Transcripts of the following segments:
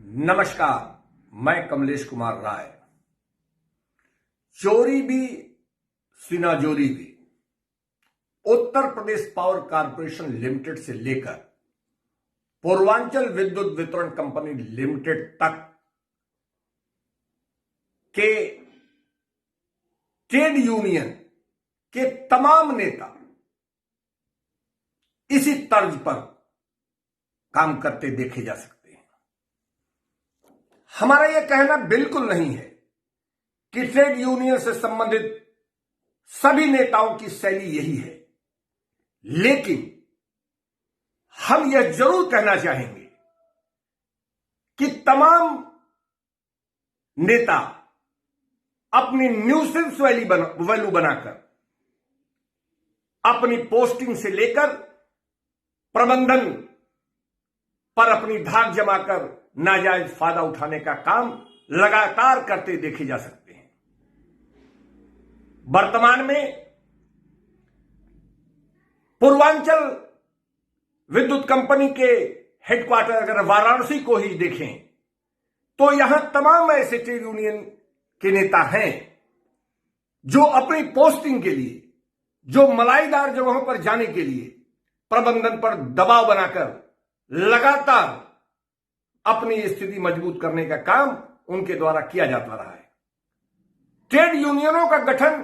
नमस्कार, मैं कमलेश कुमार राय। चोरी भी सीना जोरी भी Uttar Pradesh power corporation limited से लेकर पूर्वांचल विद्युत वितरण कंपनी लिमिटेड तक के ट्रेड यूनियन के तमाम नेता इसी तर्ज पर काम करते देखे जा सकते हैं। हमारा यह कहना बिल्कुल नहीं है कि ट्रेड यूनियन से संबंधित सभी नेताओं की शैली यही है, लेकिन हम यह जरूर कहना चाहेंगे कि तमाम नेता अपनी न्यूसेंस वैल्यू बनाकर अपनी पोस्टिंग से लेकर प्रबंधन पर अपनी धाक जमाकर नाजायज फायदा उठाने का काम लगातार करते देखे जा सकते हैं। वर्तमान में पूर्वांचल विद्युत कंपनी के हेडक्वार्टर अगर वाराणसी को ही देखें तो यहां तमाम ऐसे ट्रेड यूनियन के नेता हैं जो अपनी पोस्टिंग के लिए, जो मलाईदार जगहों पर जाने के लिए प्रबंधन पर दबाव बनाकर लगातार अपनी स्थिति मजबूत करने का काम उनके द्वारा किया जाता रहा है। ट्रेड यूनियनों का गठन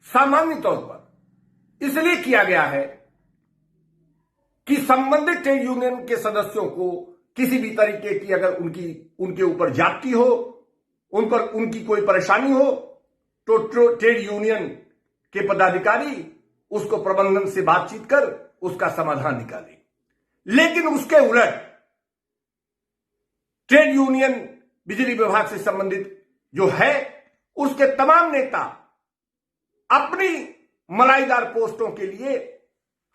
सामान्य तौर पर इसलिए किया गया है कि संबंधित ट्रेड यूनियन के सदस्यों को किसी भी तरीके की अगर उनके ऊपर जाति हो, उन पर उनकी कोई परेशानी हो तो ट्रेड यूनियन के पदाधिकारी उसको प्रबंधन से बातचीत कर उसका समाधान निकाले। लेकिन उसके उलट ट्रेड यूनियन बिजली विभाग से संबंधित जो है उसके तमाम नेता अपनी मलाईदार पोस्टों के लिए,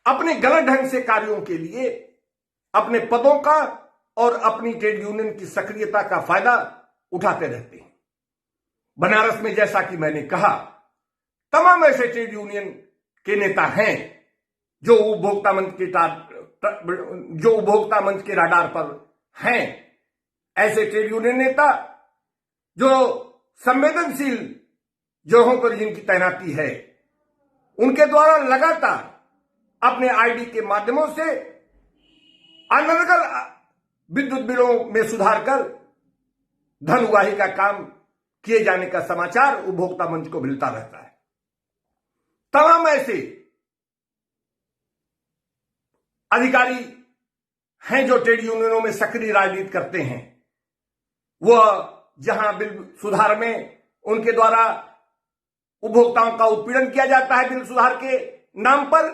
अपने गलत ढंग से कार्यों के लिए अपने पदों का और अपनी ट्रेड यूनियन की सक्रियता का फायदा उठाते रहते हैं। बनारस में जैसा कि मैंने कहा, तमाम ऐसे ट्रेड यूनियन के नेता हैं जो उपभोक्ता मंच के राडार पर हैं। ऐसे ट्रेड यूनियन नेता जो संवेदनशील जगहों पर जिनकी तैनाती है, उनके द्वारा लगातार अपने आईडी के माध्यमों से अनर्गल विद्युत बिलों में सुधार कर धन उगाही का काम किए जाने का समाचार उपभोक्ता मंच को मिलता रहता है। तमाम ऐसे अधिकारी हैं जो ट्रेड यूनियनों में सक्रिय राजनीति करते हैं। वह जहां बिल सुधार में उनके द्वारा उपभोक्ताओं का उत्पीड़न किया जाता है बिल सुधार के नाम पर,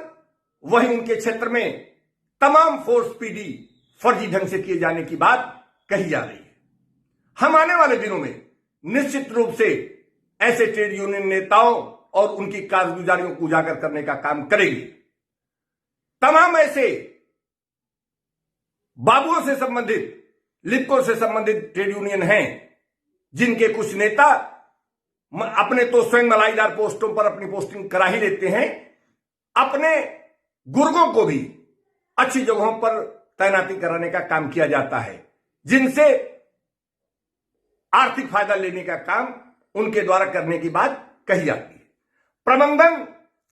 वहीं उनके क्षेत्र में तमाम फोर्स पीडी फर्जी ढंग से किए जाने की बात कही जा रही है। हम आने वाले दिनों में निश्चित रूप से ऐसे ट्रेड यूनियन नेताओं और उनकी कारगुजारियों को उजागर करने का काम करेंगे। तमाम ऐसे बाबुओं से संबंधित, लिपकों से संबंधित ट्रेड यूनियन हैं जिनके कुछ नेता अपने तो स्वयं मलाईदार पोस्टों पर अपनी पोस्टिंग करा ही लेते हैं, अपने गुर्गों को भी अच्छी जगहों पर तैनाती कराने का काम किया जाता है, जिनसे आर्थिक फायदा लेने का काम उनके द्वारा करने की बात कही जाती है। प्रबंधन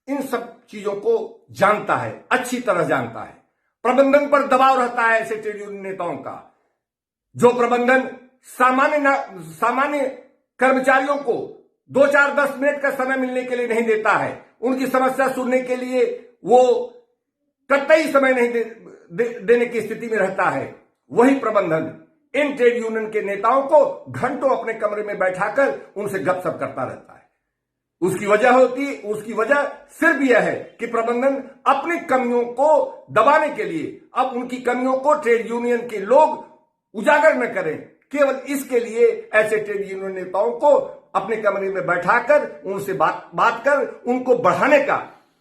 इन सब चीजों को जानता है, अच्छी तरह जानता है। प्रबंधन पर दबाव रहता है ऐसे ट्रेड यूनियन नेताओं का, जो प्रबंधन सामान्य कर्मचारियों को 2-4-10 मिनट का समय मिलने के लिए नहीं देता है। उनकी समस्या सुनने के लिए वो कतई समय नहीं देने की स्थिति में रहता है। वही प्रबंधन इन ट्रेड यूनियन के नेताओं को घंटों अपने कमरे में बैठाकर उनसे गपशप करता रहता है। उसकी वजह सिर्फ यह है कि प्रबंधन अपनी कमियों को दबाने के लिए, अब उनकी कमियों को ट्रेड यूनियन के लोग उजागर न करें, केवल इसके लिए ऐसे ट्रेड यूनियन नेताओं को अपने कमरे में बैठाकर उनसे बात कर उनको बढ़ाने का,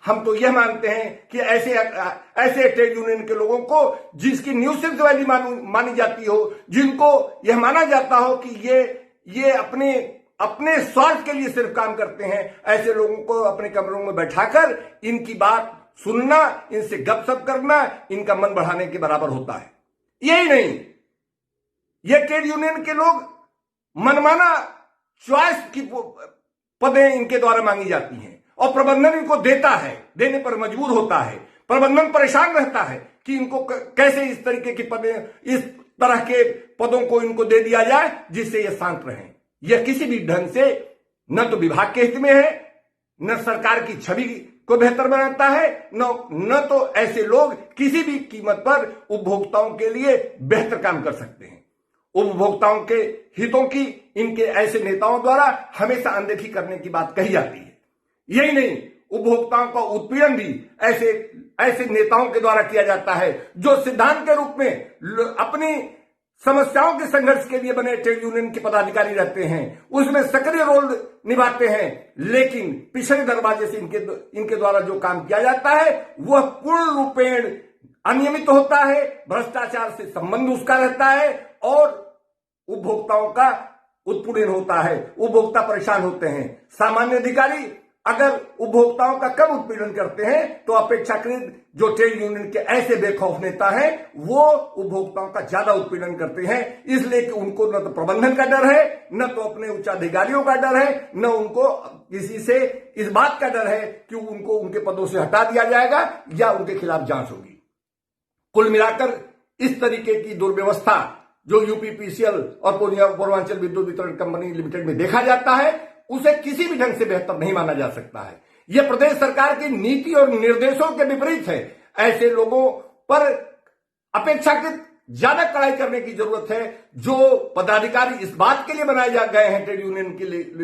हम तो यह मानते हैं कि ऐसे ट्रेड यूनियन के लोगों को जिसकी न्यूसेंस वैल्यू मानी जाती हो, जिनको यह माना जाता हो कि ये अपने स्वार्थ के लिए सिर्फ काम करते हैं, ऐसे लोगों को अपने कमरों में बैठाकर इनकी बात सुनना, इनसे गपशप करना इनका मन बढ़ाने के बराबर होता है। यही नहीं, ये ट्रेड यूनियन के लोग मनमाना चॉइस की पदें इनके द्वारा मांगी जाती हैं और प्रबंधन इनको देता है, देने पर मजबूर होता है। प्रबंधन परेशान रहता है कि इनको कैसे इस तरीके की पदें, इस तरह के पदों को इनको दे दिया जाए जिससे ये शांत रहें। यह किसी भी ढंग से न तो विभाग के हित में है, न सरकार की छवि को बेहतर बनाता है, न तो ऐसे लोग किसी भी कीमत पर उपभोक्ताओं के लिए बेहतर काम कर सकते हैं। उपभोक्ताओं के हितों की इनके ऐसे नेताओं द्वारा हमेशा अनदेखी करने की बात कही जाती है। यही नहीं, उपभोक्ताओं का उत्पीड़न भी ऐसे नेताओं के द्वारा किया जाता है जो सिद्धांत के रूप में अपनी समस्याओं के संघर्ष के लिए बने ट्रेड यूनियन के पदाधिकारी रहते हैं, उसमें सक्रिय रोल निभाते हैं, लेकिन पिछले दरवाजे से इनके द्वारा जो काम किया जाता है वह पूर्ण रूपेण अनियमित होता है, भ्रष्टाचार से संबंध उसका रहता है और उपभोक्ताओं का उत्पीड़न होता है। उपभोक्ता परेशान होते हैं। सामान्य अधिकारी अगर उपभोक्ताओं का कम उत्पीड़न करते हैं तो अपेक्षाकृत जो ट्रेड यूनियन के ऐसे बेखौफ नेता हैं वो उपभोक्ताओं का ज्यादा उत्पीड़न करते हैं, इसलिए कि उनको न तो प्रबंधन का डर है, न तो अपने उच्चाधिकारियों का डर है, न उनको किसी से इस बात का डर है कि उनको उनके पदों से हटा दिया जाएगा या उनके खिलाफ जांच होगी। कुल मिलाकर इस तरीके की दुर्व्यवस्था जो यूपीपीसीएल और पूर्वांचल विद्युत वितरण कंपनी लिमिटेड में देखा जाता है उसे किसी भी ढंग से बेहतर नहीं माना जा सकता है। यह प्रदेश सरकार की नीति और निर्देशों के विपरीत है। ऐसे लोगों पर अपेक्षाकृत ज्यादा कड़ाई करने की जरूरत है। जो पदाधिकारी इस बात के लिए बनाए जा गए हैं ट्रेड यूनियन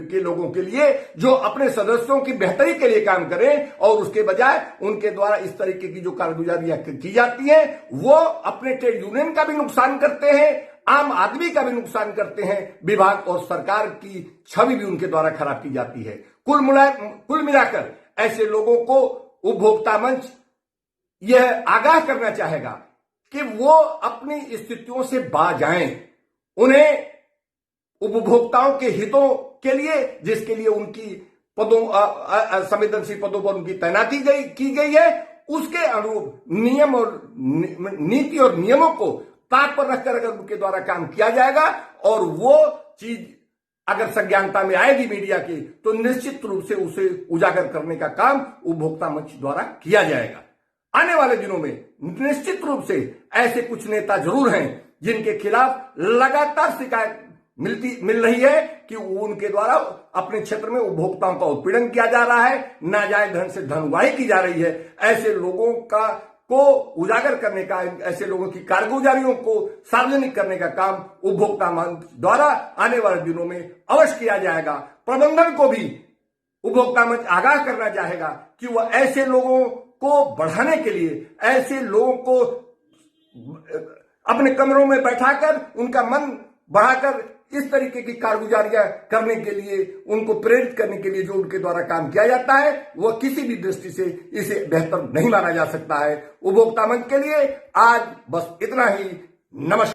के लोगों के लिए जो अपने सदस्यों की बेहतरी के लिए काम करें और उसके बजाय उनके द्वारा इस तरीके की जो कारगुजारियां की जाती है वो अपने ट्रेड यूनियन का भी नुकसान करते हैं, आम आदमी का भी नुकसान करते हैं, विभाग और सरकार की छवि भी उनके द्वारा खराब की जाती है। कुल मिलाकर ऐसे लोगों को उपभोक्ता मंच यह आगाह करना चाहेगा कि वो अपनी स्थितियों से बाज आएं। उन्हें उपभोक्ताओं के हितों के लिए, जिसके लिए उनकी संवेदनशील पदों पर उनकी तैनाती की गई है, उसके अनुरूप नियम और नीति और नियमों को ताक पर रखकर अगर उनके द्वारा काम किया जाएगा और वो चीज अगर संज्ञानता में आएगी मीडिया की तो निश्चित रूप से उसे उजागर करने का काम उपभोक्ता मंच द्वारा किया जाएगा। आने वाले दिनों में निश्चित रूप से ऐसे कुछ नेता जरूर हैं जिनके खिलाफ लगातार शिकायत मिल रही है कि उनके द्वारा अपने क्षेत्र में उपभोक्ताओं का उत्पीड़न किया जा रहा है, नाजायज ढंग से धनवाही की जा रही है। ऐसे लोगों को उजागर करने का, ऐसे लोगों की कारगुजारियों को सार्वजनिक करने का काम उपभोक्ता मंच द्वारा आने वाले दिनों में अवश्य किया जाएगा। प्रबंधन को भी उपभोक्ता मंच आगाह करना चाहेगा कि वह ऐसे लोगों को बढ़ाने के लिए, ऐसे लोगों को अपने कमरों में बैठाकर उनका मन बढ़ाकर इस तरीके की कारगुजारियां करने के लिए, उनको प्रेरित करने के लिए जो उनके द्वारा काम किया जाता है वह किसी भी दृष्टि से इसे बेहतर नहीं माना जा सकता है। उपभोक्ता मंच के लिए आज बस इतना ही। नमस्कार।